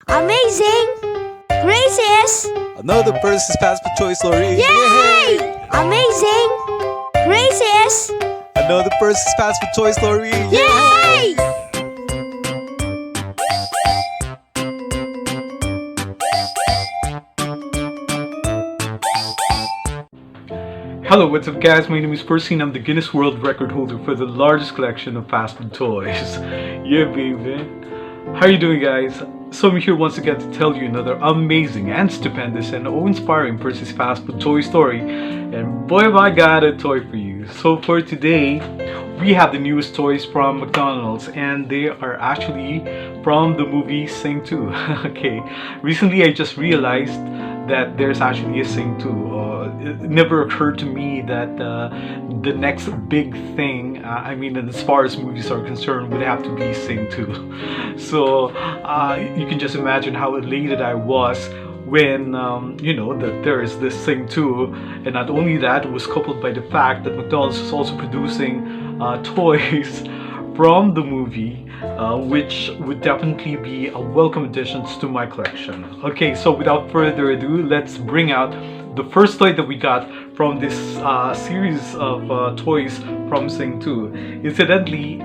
Amazing! Gracious! Another person's passport choice lottery. Yay! Amazing! Gracious! Another person's passport choice lottery. Yay! Hello, what's up guys? My name is Percy and I'm the Guinness World Record holder for the largest collection of fast food toys. Yeah, baby. How are you doing, guys? So I'm here once again to tell you another amazing and stupendous and awe-inspiring Percy's fast food toy story. And boy have I got a toy for you. So for today, we have the newest toys from McDonald's and they are actually from the movie Sing 2. Okay, recently I just realized that there's actually a Sing 2. It never occurred to me that the next big thing, as far as movies are concerned, would have to be Sing 2. So you can just imagine how elated I was when that there is this Sing 2, and not only that, it was coupled by the fact that McDonald's is also producing toys from the movie, which would definitely be a welcome addition to my collection. Okay, so without further ado, let's bring out the first toy that we got from this series of toys from Sing 2. Incidentally,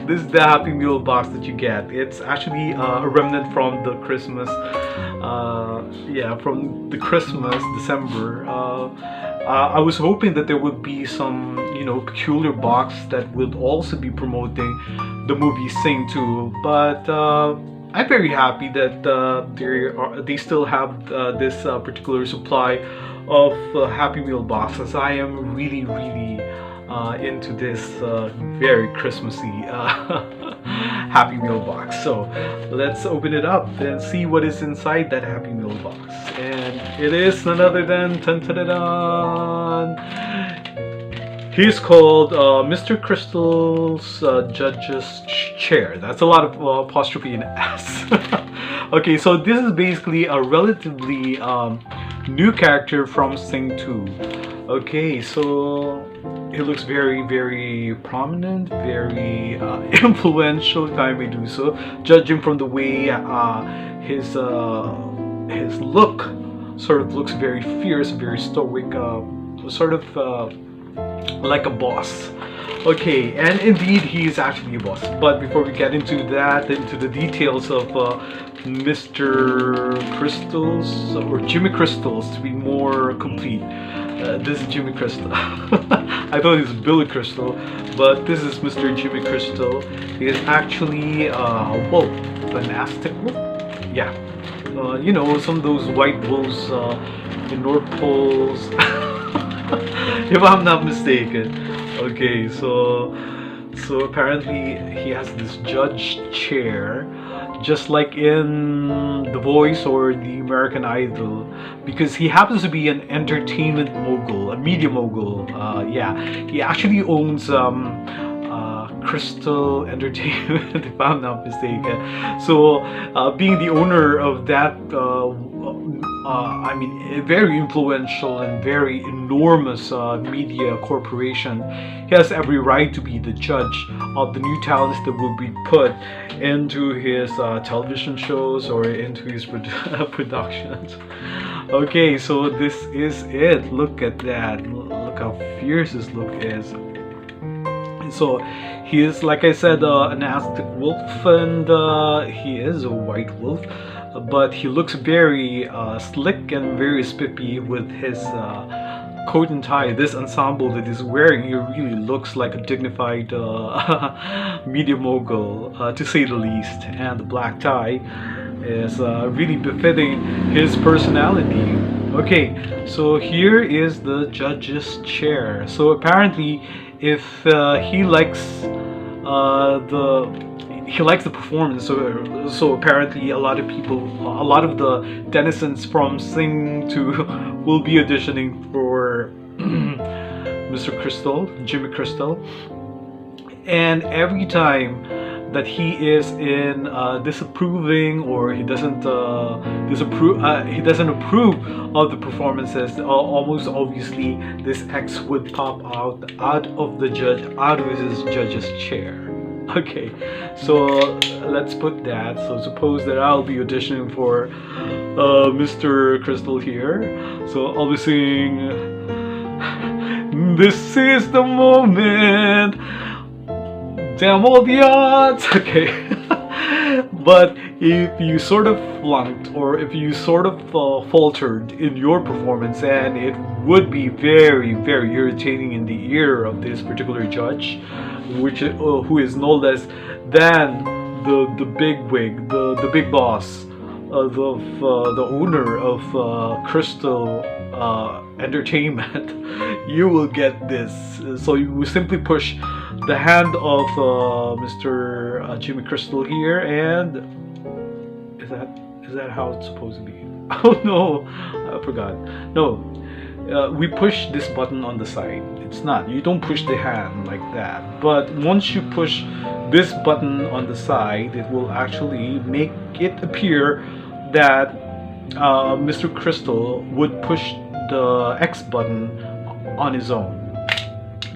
this is the Happy Meal box that you get. It's actually a remnant from the Christmas, from the Christmas December. I was hoping that there would be some, peculiar box that would also be promoting the movie Sing 2, but I'm very happy that they still have this particular supply of Happy Meal boxes. I am really into this very Christmassy Happy Meal box. So let's open it up and see what is inside that Happy Meal box. And it is none other than he's called Mr. Crystal's Judge's Chair. That's a lot of apostrophe in S. Okay, so this is basically a relatively new character from Sing 2. Okay, so he looks very prominent, very influential, if I may do so, judging from the way his look sort of looks very fierce, very stoic, sort of like a boss. Okay, and indeed he is actually a boss. But before we get into that, into the details of Mr. Crystals, or Jimmy Crystals to be more complete, this is Jimmy Crystal. I thought it was Billy Crystal, but this is Mr. Jimmy Crystal. He is actually a wolf, an Aztec wolf. Yeah, some of those white wolves in North Poles. If I'm not mistaken. Okay, so apparently he has this judge chair, just like in The Voice or the American Idol, because he happens to be an entertainment mogul, a media mogul. He actually owns Crystal Entertainment, if I'm not mistaken. So being the owner of that a very influential and very enormous media corporation, he has every right to be the judge of the new talents that will be put into his television shows or into his productions. Okay, so this is it. Look at that. Look how fierce this look is. So he is, like I said, an Aztec wolf, and he is a white wolf, but he looks very slick and very spiffy with his coat and tie. This ensemble that he's wearing, he really looks like a dignified media mogul, to say the least. And the black tie is really befitting his personality. Okay, so here is the judge's chair. So apparently, if he likes the performance, so apparently a lot of the denizens from Sing 2 will be auditioning for Mr. Crystal, Jimmy Crystal, and every time that he is in disapproving, or he doesn't approve of the performances, almost obviously this X would pop out of his judge's chair. Okay, so let's put that. So suppose that I'll be auditioning for Mr. Crystal here. So I'll be singing, "This is the moment, damn all the odds." Okay. But if you sort of flunked, or if you sort of faltered in your performance, and it would be very, very irritating in the ear of this particular judge, which who is no less than the big wig, the big boss of the owner of Crystal Entertainment, you will get this. So you will simply push the hand of Mr. Jimmy Crystal here, and is that how it's supposed to be? Oh no, I forgot. No, we push this button on the side. It's not. You don't push the hand like that. But once you push this button on the side, it will actually make it appear that Mr. Crystal would push the X button on his own.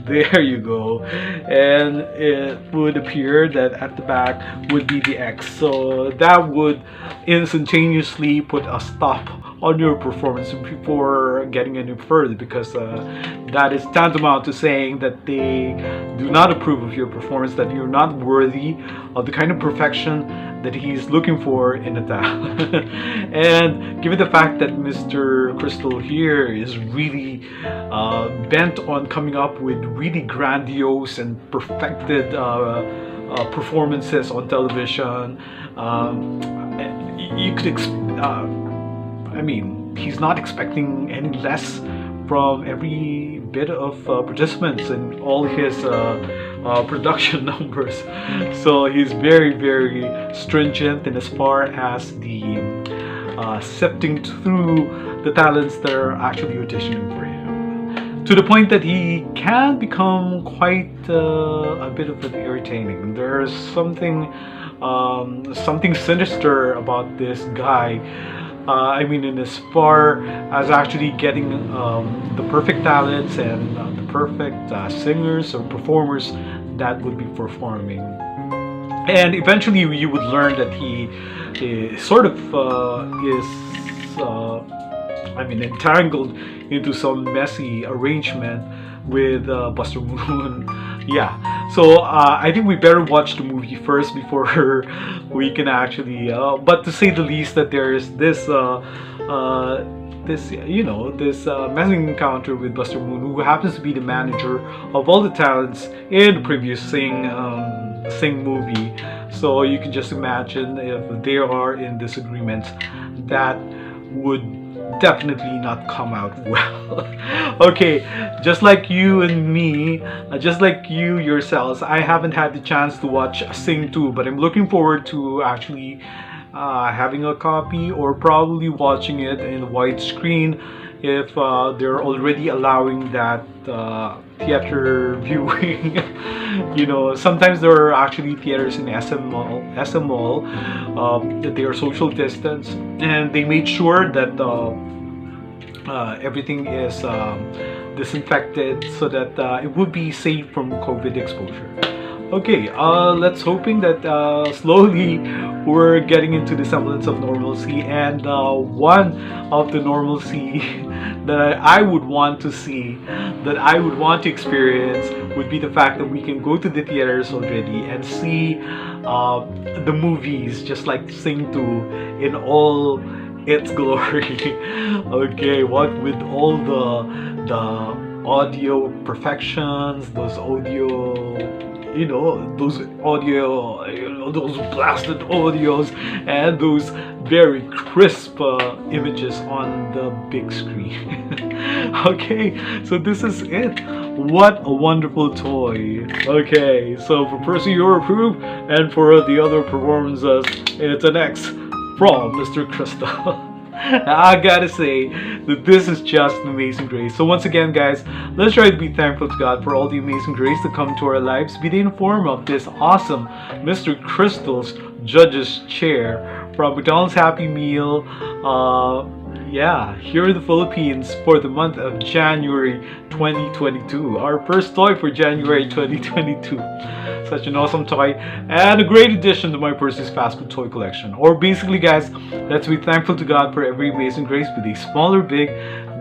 There you go. And it would appear that at the back would be the X. So that would instantaneously put a stop on your performance before getting any further, because that is tantamount to saying that they do not approve of your performance, that you're not worthy of the kind of perfection that he's looking for in a talent. And given the fact that Mr. Crystal here is really bent on coming up with really grandiose and perfected performances on television, you could he's not expecting any less from every bit of participants in all his production numbers. So he's very, very stringent in as far as the sifting through the talents that are actually auditioning for him, to the point that he can become quite a bit of an irritating. There's something sinister about this guy. In as far as actually getting the perfect talents and the perfect singers or performers that would be performing. And eventually you would learn that he sort of is entangled into some messy arrangement with Buster Moon. Yeah, so I think we better watch the movie first before we can actually but to say the least, that there is this messing encounter with Buster Moon, who happens to be the manager of all the talents in the previous Sing movie. So you can just imagine if they are in disagreement, that would definitely not come out well. Okay, just like you and me, just like you yourselves, I haven't had the chance to watch Sing 2, but I'm looking forward to actually having a copy, or probably watching it in widescreen if they're already allowing that theater viewing. Sometimes there are actually theaters in SM Mall that they are social distance, and they made sure that everything is disinfected so that it would be safe from COVID exposure. Okay, let's hoping that slowly we're getting into the semblance of normalcy, and one of the normalcy that I would want to see, that I would want to experience, would be the fact that we can go to the theaters already and see the movies just like Sing 2 in all its glory. Okay, what with all the audio perfections, those blasted audios, and those very crisp images on the big screen. Okay, so this is it. What a wonderful toy. Okay, so for Percy, you're approved, and for the other performances, it's an X from Mr. Crystal. I gotta say that this is just an amazing grace. So once again, guys, let's try to be thankful to God for all the amazing grace that come to our lives, be they in the form of this awesome Mr. Crystal's Judge's Chair from McDonald's Happy Meal, here in the Philippines for the month of January 2022. Our first toy for January 2022. Such an awesome toy and a great addition to my Percy's Fast Food toy collection. Or basically, guys, let's be thankful to God for every amazing grace, be they small or big,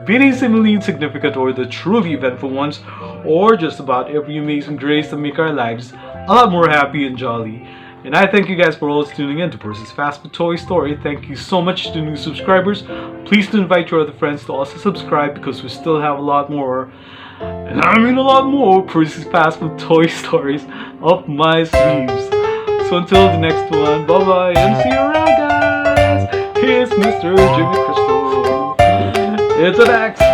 be they seemingly insignificant or the truly eventful ones, or just about every amazing grace that make our lives a lot more happy and jolly. And I thank you guys for always tuning in to Percy's Fast Food Toy Story. Thank you so much to new subscribers. Please do invite your other friends to also subscribe because we still have a lot more, and I mean a lot more, Percy's Fast Food Toy Stories up my sleeves. So until the next one, bye bye and see you around, guys. Here's Mr. Jimmy Crystal. It's an axe.